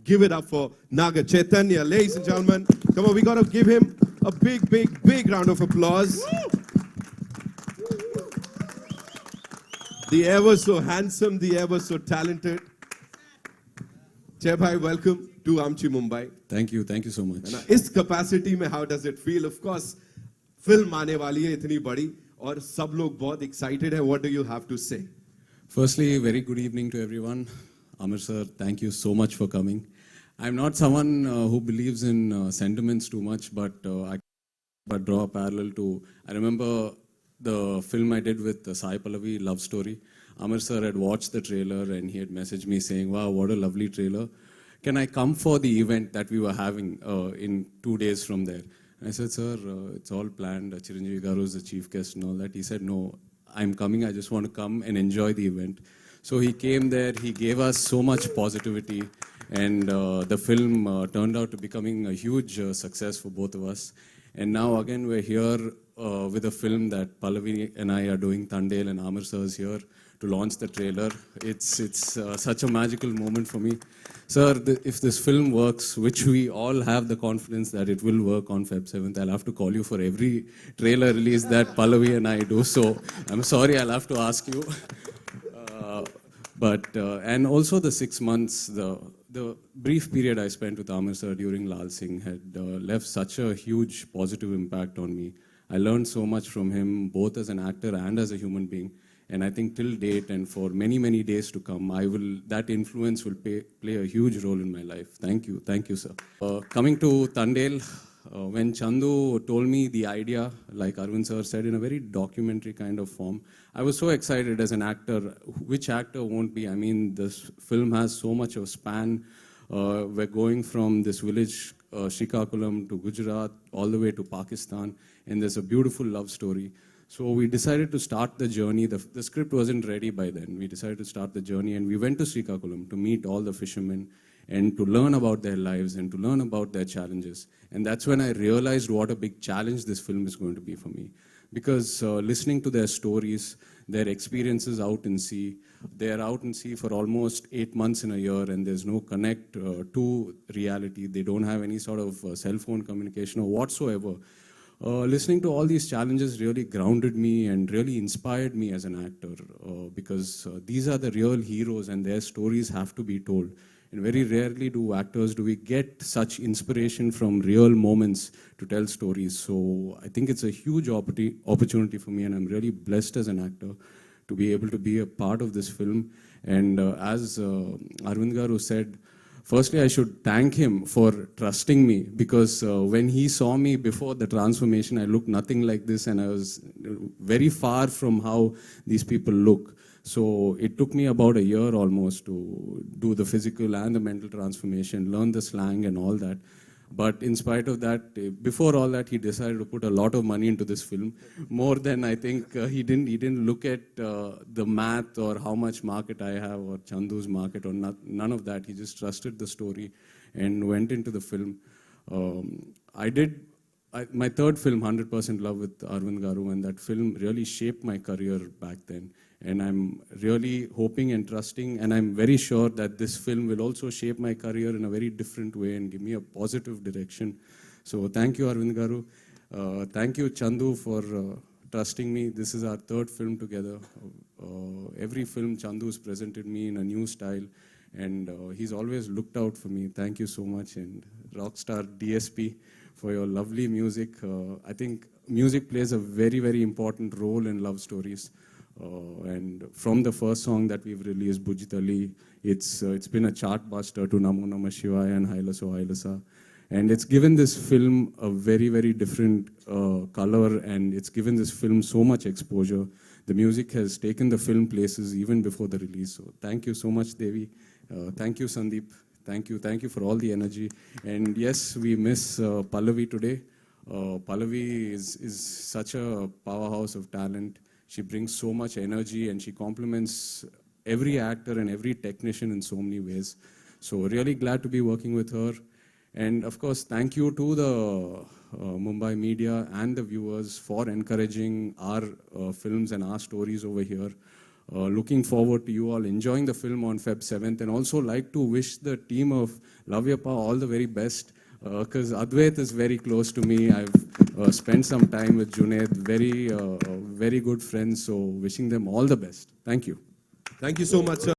Give it up for Naga Chaitanya, ladies and gentlemen. Come on, we gotta give him a big round of applause. The ever so handsome, the ever so talented. Jai Bhai, welcome to Amchi Mumbai. Thank you so much. इस capacity में how does it feel? Of course, film आने वाली है इतनी बड़ी और सब लोग बहुत excited है. What do you have to say? Firstly, very good evening to everyone. Amir sir, thank you so much for coming. I'm not someone who believes in sentiments too much, but I draw a parallel to, I remember the film I did with Sai Pallavi, Love Story. Amir sir had watched the trailer and he had messaged me saying, wow, what a lovely trailer. Can I come for the event that we were having in 2 days from there? And I said, sir, it's all planned. Chiranjeevi Garu is the chief guest and all that. He said, no, I'm coming. I just want to come and enjoy the event. So he came there. He gave us so much positivity. And the film turned out to becoming a huge success for both of us. And now again, we're here with a film that Pallavi and I are doing, Tandel, and Amir sir is here to launch the trailer. It's such a magical moment for me. Sir, if this film works, which we all have the confidence that it will work on Feb 7th, I'll have to call you for every trailer release that Pallavi and I do. So I'm sorry, I'll have to ask you. And also the 6 months, the brief period I spent with Amir sir during Lal Singh had left such a huge positive impact on me. I learned so much from him, both as an actor and as a human being. And I think till date and for many, many days to come, that influence will play a huge role in my life. Thank you, sir. Coming to Tandel, when Chandu told me the idea, like Arvind sir said, in a very documentary kind of form, I was so excited as an actor. Which actor won't be? I mean, this film has so much of span. We're going from this village, Srikakulam, to Gujarat, all the way to Pakistan, and there's a beautiful love story. So we decided to start the journey. The script wasn't ready by then. We decided to start the journey, and we went to Srikakulam to meet all the fishermen and to learn about their lives and to learn about their challenges. And that's when I realized what a big challenge this film is going to be for me. Because listening to their stories, their experiences out in sea, they're out in sea for almost 8 months in a year, and there's no connect to reality. They don't have any sort of cell phone communication or whatsoever. Listening to all these challenges really grounded me and really inspired me as an actor because these are the real heroes and their stories have to be told. And very rarely do we get such inspiration from real moments to tell stories. So I think it's a huge opportunity for me, and I'm really blessed as an actor to be able to be a part of this film. And as Arvind Garu said, firstly, I should thank him for trusting me because when he saw me before the transformation, I looked nothing like this and I was very far from how these people look. So it took me about a year almost to do the physical and the mental transformation, learn the slang and all that. But in spite of that, before all that, he decided to put a lot of money into this film. More than I think he didn't look at the math or how much market I have or Chandu's market or none of that. He just trusted the story and went into the film. My third film, 100% Love with Arvind Garu, and that film really shaped my career back then. And I'm really hoping and trusting, and I'm very sure that this film will also shape my career in a very different way and give me a positive direction. So thank you, Arvind Garu. Thank you, Chandu, for trusting me. This is our third film together. Every film, Chandu's presented me in a new style, and he's always looked out for me. Thank you so much. And Rockstar DSP for your lovely music. I think music plays a very, very important role in love stories. And from the first song that we've released, Bujitali, it's been a chart buster to Namo Namah Shivaya and Hailaso Hailasa. And it's given this film a very, very different color, and it's given this film so much exposure. The music has taken the film places even before the release. So thank you so much, Devi. Thank you, Sandeep. Thank you for all the energy. And yes, we miss Pallavi today. Pallavi is such a powerhouse of talent. She brings so much energy and she complements every actor and every technician in so many ways. So really glad to be working with her. And of course, thank you to the Mumbai media and the viewers for encouraging our films and our stories over here. Looking forward to you all enjoying the film on Feb 7th, and also like to wish the team of Love Yapa all the very best, because Advait is very close to me. I've spent some time with Junaid, very good friends, so wishing them all the best. Thank you. Thank you so much, sir.